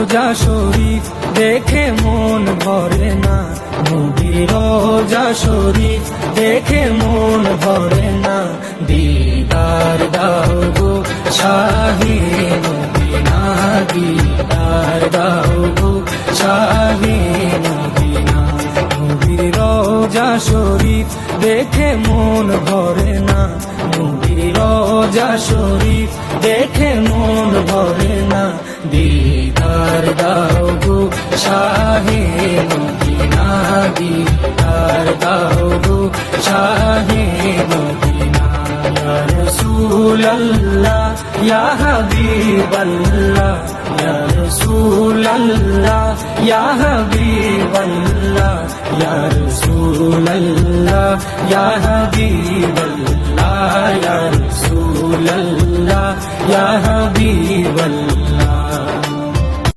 রোজা শরীফ দেখে মন ভরে না, নবীর রোজা শরীফ দেখে মন ভরে না। দিদার দাও গো শাহে মদিনা, দিদার দাও গো শাহে মদিনা। নবীর রোজা শরীফ দেখে মন ভরে না, নবীর রোজা শরীফ দেখে মন ভরে না। দিদার দাও গো শাহে মদিনা, দিদার দাও গো শাহে মদিনা। ইয়া রাসূলুল্লাহ ইয়া হাবিবাল্লাহ, ইয়া রাসূলুল্লাহ ইয়া হাবিবাল্লাহ, ইয়া রাসূলুল্লাহ ইয়া হাবিবাল্লাহ, ইয়া রাসূলুল্লাহ ইয়া হাবিবাল্লাহ।